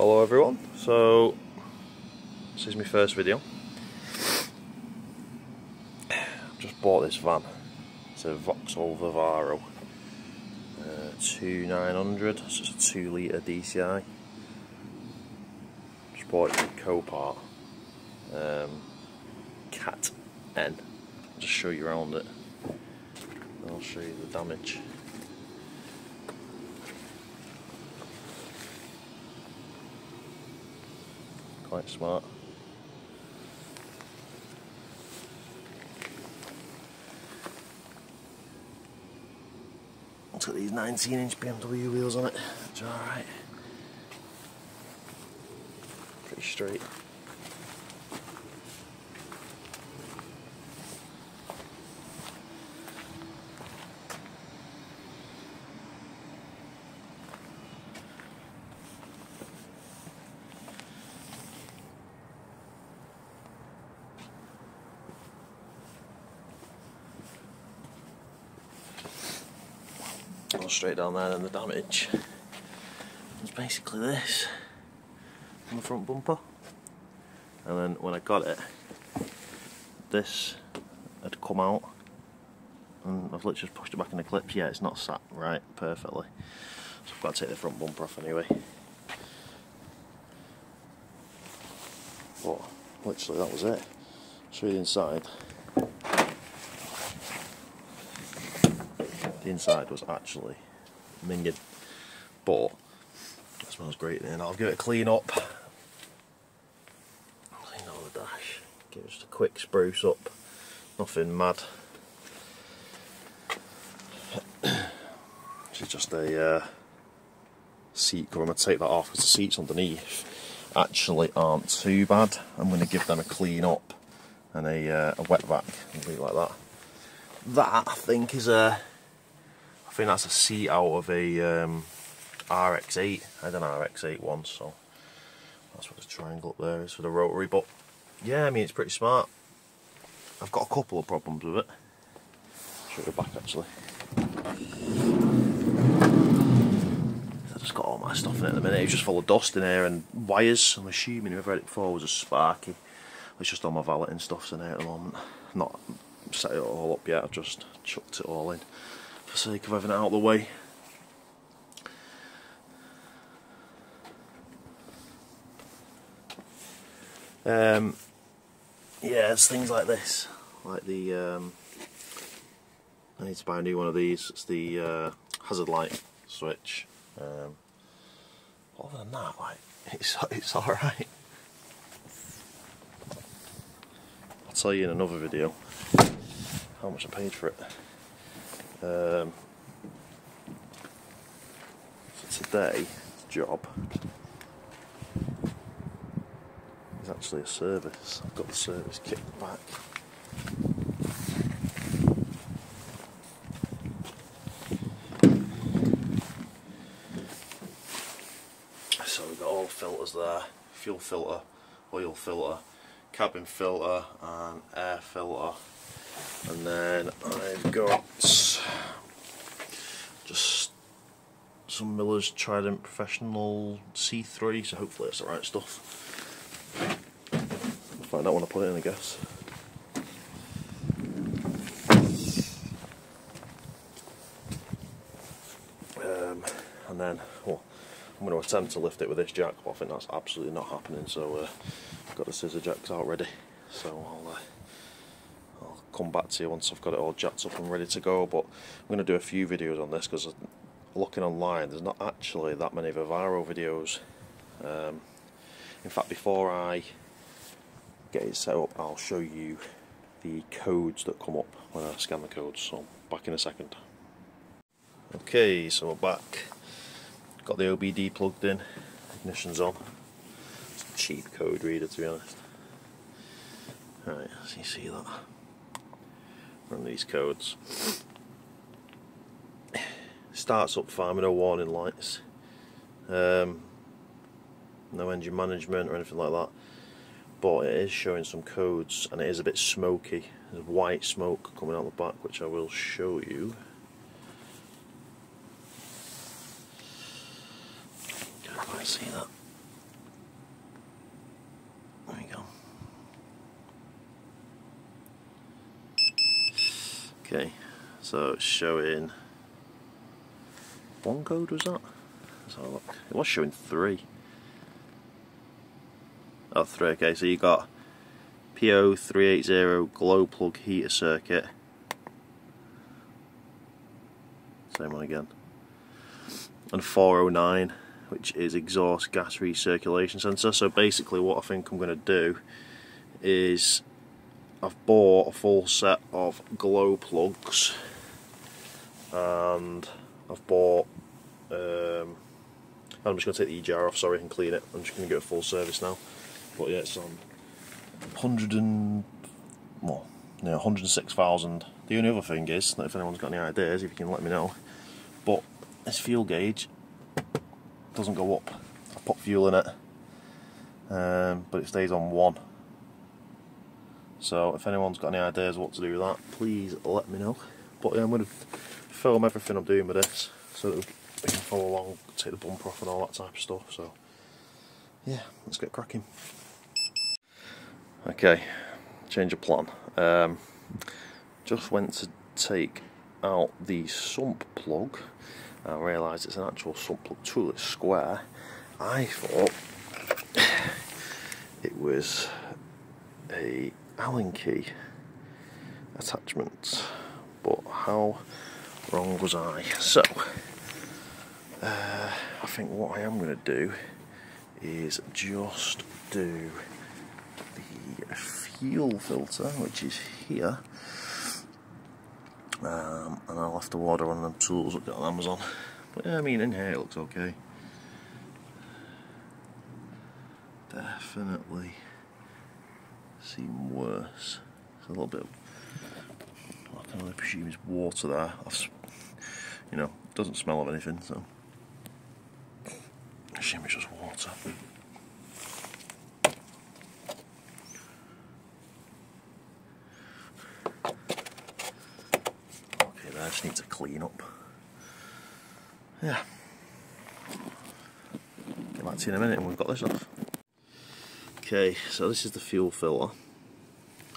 Hello everyone, so this is my first video. I've just bought this van. It's a Vauxhall Vivaro 2900, so it's a 2 litre DCI. Just bought it from Copart, Cat N. I'll just show you around it, I'll show you the damage. Quite smart. It's got these 19-inch BMW wheels on it, which are alright. Pretty straight. Straight down there, and the damage was basically this on the front bumper, and then when I got it, this had come out, and I've literally just pushed it back in the clips. Yeah, it's not sat right perfectly, so I've got to take the front bumper off anyway. But literally that was it. Show you the inside. The inside was actually minging, but it smells great in. I'll give it a clean up. Clean all the dash. Give it just a quick spruce up. Nothing mad. This is just a seat cover. I'm going to take that off because the seats underneath actually aren't too bad. I'm going to give them a clean up and a wet vac and leave it like that. That I think is I think that's a seat out of a RX-8. I had an RX-8 once, so that's what the triangle up there is for the rotary. But yeah, I mean, it's pretty smart. I've got a couple of problems with it. I'll show you the back actually. I've just got all my stuff in it at the minute. It's just full of dust in here and wires. I'm assuming whoever had it before was a Sparky. It's just all my valeting stuff's in here at the moment. Not set it all up yet. I've just chucked it all in for the sake of having it out of the way. Yeah, it's things like this, like the I need to buy a new one of these. It's the hazard light switch. Other than that, like it's all right. I'll tell you in another video how much I paid for it. So today's job is actually a service. I've got the service kit back. So we've got all the filters there: fuel filter, oil filter, cabin filter and air filter. And then I've got just some Miller's Trident Professional C3, so hopefully it's the right stuff. I'll find out when I put it in, I guess. And then, well, I'm going to attempt to lift it with this jack, but I think that's absolutely not happening, so I've got the scissor jacks out ready, so I'll come back to you once I've got it all jacked up and ready to go. But I'm going to do a few videos on this because looking online there's not actually that many Vivaro videos. In fact, before I get it set up, I'll show you the codes that come up when I scan the codes, so back in a second. Okay, so we're back. Got the OBD plugged in, ignition's on. It's a cheap code reader, to be honest. Right, so you see that. Run these codes. Starts up fine with no warning lights. No engine management or anything like that. But it is showing some codes and it is a bit smoky. There's white smoke coming out the back, which I will show you. Can't quite see that. Okay, so it's showing one code, was that? Let's have a look. It was showing 3. Oh, 3, okay, so you got PO380 glow plug heater circuit. Same one again. And 409, which is exhaust gas recirculation sensor. So basically what I think I'm going to do is I've bought a full set of glow plugs, and I've bought I'm just going to take the E-jar off, sorry, and clean it. I'm just going to get a full service now. But yeah, it's on 106,000. The only other thing is that if anyone's got any ideas, if you can let me know. But this fuel gauge doesn't go up. I put fuel in it, but it stays on 1. So if anyone's got any ideas what to do with that, please let me know. But yeah, I'm going to film everything I'm doing with this so that we can follow along, take the bumper off and all that type of stuff. So yeah, let's get cracking. Okay, change of plan. Just went to take out the sump plug. I realised it's an actual sump plug tool, it's square. I thought it was a Allen key attachment, but how wrong was I? So I think what I am going to do is just do the fuel filter, which is here, and I'll have to order one of them tools up on Amazon. But yeah, I mean, in here it looks okay. Definitely seem worse. There's a little bit of, I can only presume is water there. You know, it doesn't smell of anything, so I assume it's just water. Okay, there, I just need to clean up. Yeah. Get back to you in a minute and we've got this off. Okay, so this is the fuel filter.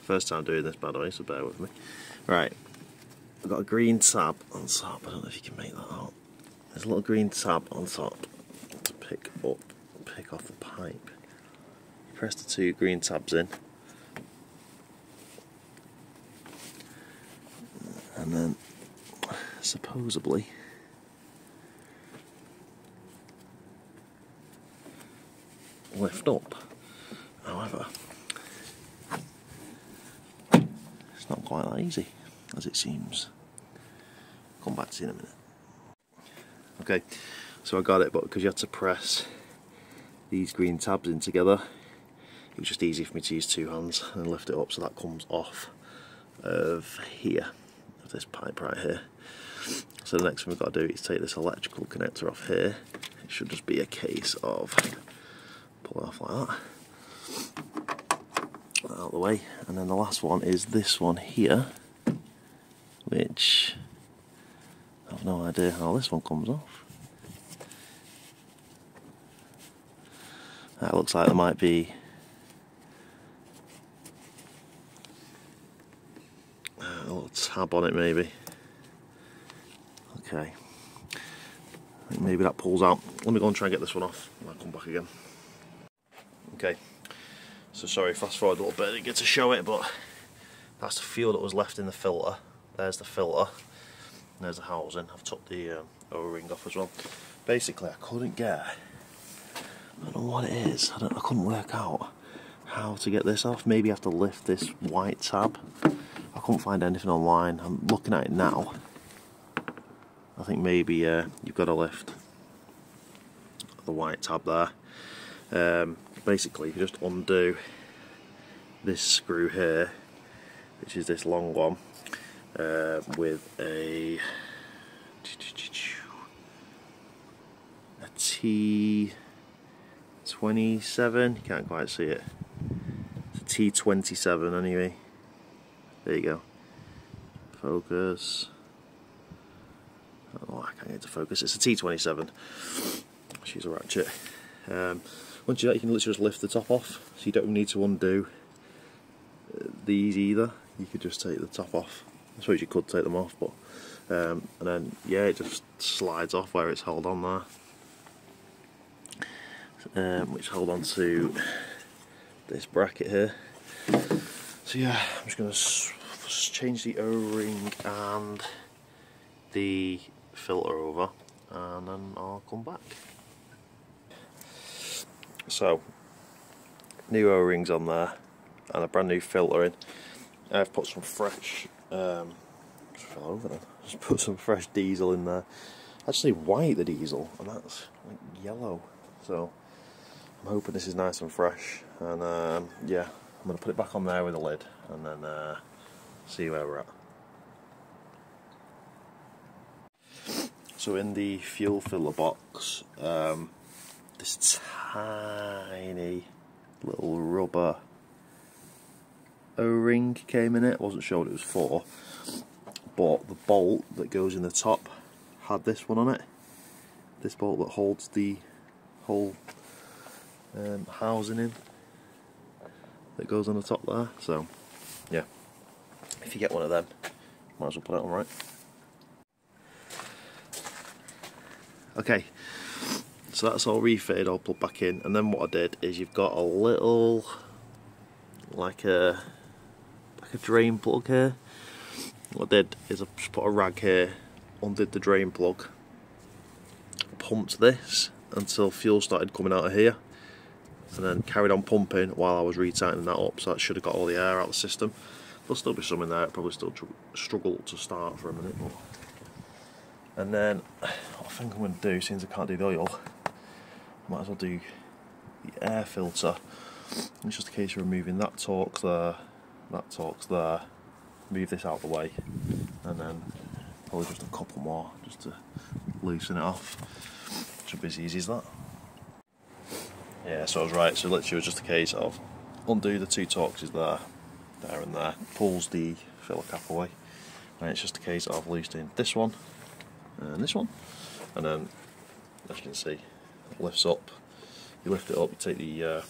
First time doing this, by the way, so bear with me. Right, I've got a green tab on top. I don't know if you can make that out. There's a little green tab on top to pick off the pipe. You press the 2 green tabs in, and then supposedly lift up. However, it's not quite that easy as it seems. Come back to you in a minute. Okay, so I got it, but because you had to press these green tabs in together, it was just easy for me to use 2 hands and lift it up, so that comes off of here, of this pipe right here. So the next thing we've got to do is take this electrical connector off here. It should just be a case of pull it off like that. Put that out of the way, and then the last one is this one here, which I have no idea how this one comes off. That looks like there might be a little tab on it, maybe. Okay, I think maybe that pulls out. Let me go and try and get this one off and I'll come back again. Okay, so sorry, fast forward a little bit, I didn't get to show it, but that's the fuel that was left in the filter. There's the filter, and there's the housing. I've took the O-ring off as well. Basically, I couldn't get, I don't know what it is, I couldn't work out how to get this off. Maybe I have to lift this white tab. I couldn't find anything online. I'm looking at it now. I think maybe you've got to lift the white tab there. Basically, you just undo this screw here, which is this long one, with a T27. You can't quite see it. It's a T27 anyway. There you go. Focus. Oh, I can't get it to focus. It's a T27. She's a ratchet. Once you do that, you can literally just lift the top off, so you don't need to undo these either. You could just take the top off I suppose you could take them off, but and then yeah, it just slides off where it's held on there, which hold on to this bracket here. So yeah, I'm just going to change the O-ring and the filter over, and then I'll come back. So, new O-rings on there and a brand new filter in. I've put some fresh, just fell over then. Just put some fresh diesel in there. Actually white, the diesel, and that's like yellow. So I'm hoping this is nice and fresh. And yeah, I'm going to put it back on there with a lid and then see where we're at. So in the fuel filler box, this tiny little rubber O-ring came in it. I wasn't sure what it was for, but the bolt that goes in the top had this one on it. This bolt that holds the whole housing in, that goes on the top there. So yeah, if you get one of them, might as well put it on right. Okay, so that's all refitted, all plugged back in, and then what I did is you've got a little, like a drain plug here. What I did is I just put a rag here, undid the drain plug, pumped this until fuel started coming out of here, and then carried on pumping while I was retightening that up, so that should have got all the air out of the system. There'll still be some in there, it'll probably still struggle to start for a minute. But. And then what I think I'm going to do, since I can't do the oil, might as well do the air filter. It's just a case of removing that Torx there, move this out of the way, and then probably just a couple more just to loosen it off. Should be as easy as that. Yeah, so I was right, so literally it was just a case of undo the two Torxes there and there, pulls the filler cap away, and it's just a case of loosening this one and this one, and then as you can see, it lifts up. You lift it up, you take the air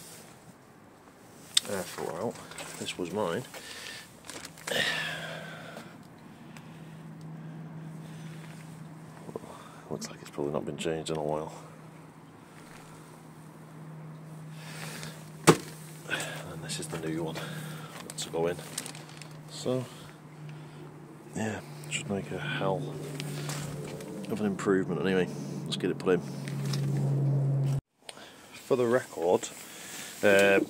filter out. This was mine. Looks like it's probably not been changed in a while. And this is the new one to go in. So yeah, just make a hell of an improvement anyway. Let's get it put in. For the record, because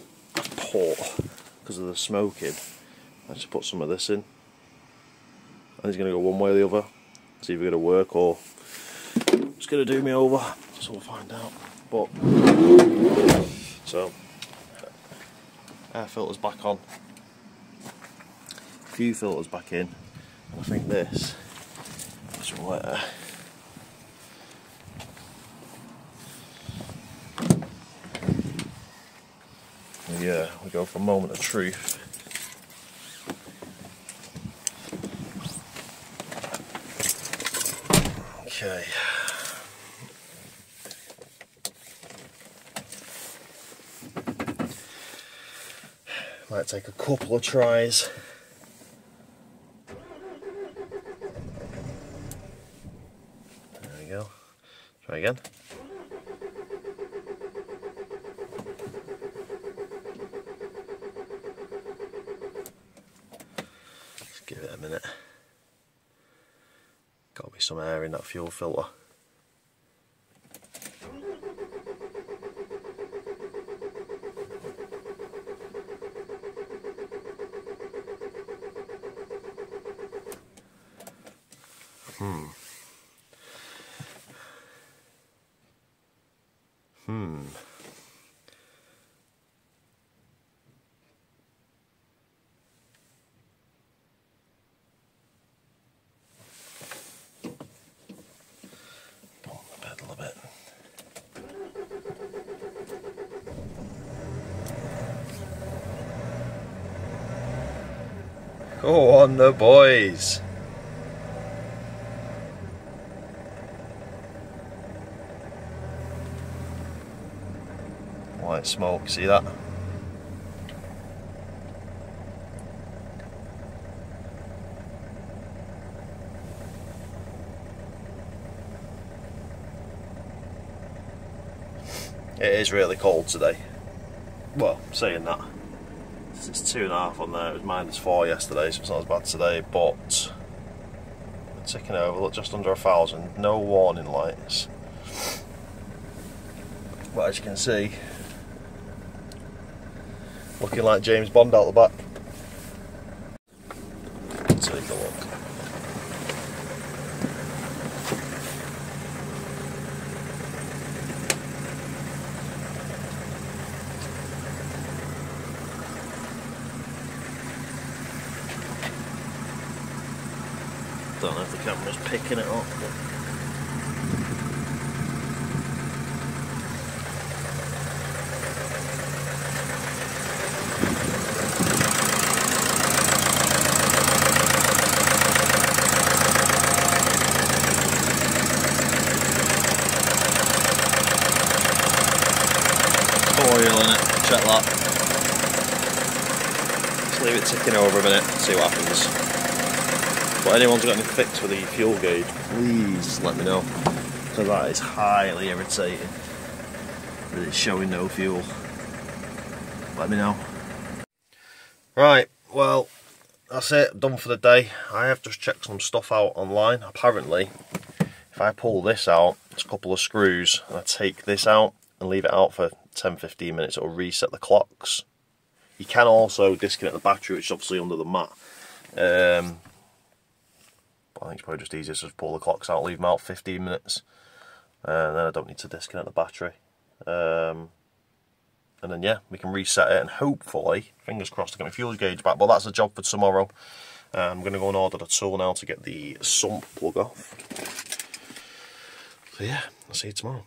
of the smoking, I just put some of this in. And it's going to go one way or the other. It's either going to work or it's going to do me over. So we'll find out. But so air filter's back on, few filters back in, and I think this is where we go for a moment of truth. Okay. Might take a couple of tries. There we go. Try again. Let's give it a minute. Got to be some air in that fuel filter. Go on the boys! White smoke, see that? It is really cold today. Well, saying that, it's 2.5 on there. It was -4 yesterday, so it's not as bad today. But we're ticking over. Look, just under 1,000. No warning lights. But as you can see, looking like James Bond out the back. Take a look. Don't know if the camera's picking it up, but oil in it, check that. Just leave it ticking over a minute, see what happens. But anyone's got any fix for the fuel gauge, please let me know, because that is highly irritating that it's showing no fuel. Let me know. Right, well, that's it, done for the day. I have just checked some stuff out online. Apparently, if I pull this out, it's a couple of screws, and I take this out and leave it out for 10-15 minutes, it'll reset the clocks. You can also disconnect the battery, which is obviously under the mat. But I think it's probably just easier to just pull the clocks out, leave them out 15 minutes, and then I don't need to disconnect the battery. And then yeah, we can reset it, and hopefully, fingers crossed, to get my fuel gauge back. But that's a job for tomorrow. I'm going to go and order the tool now to get the sump plug off. So yeah, I'll see you tomorrow.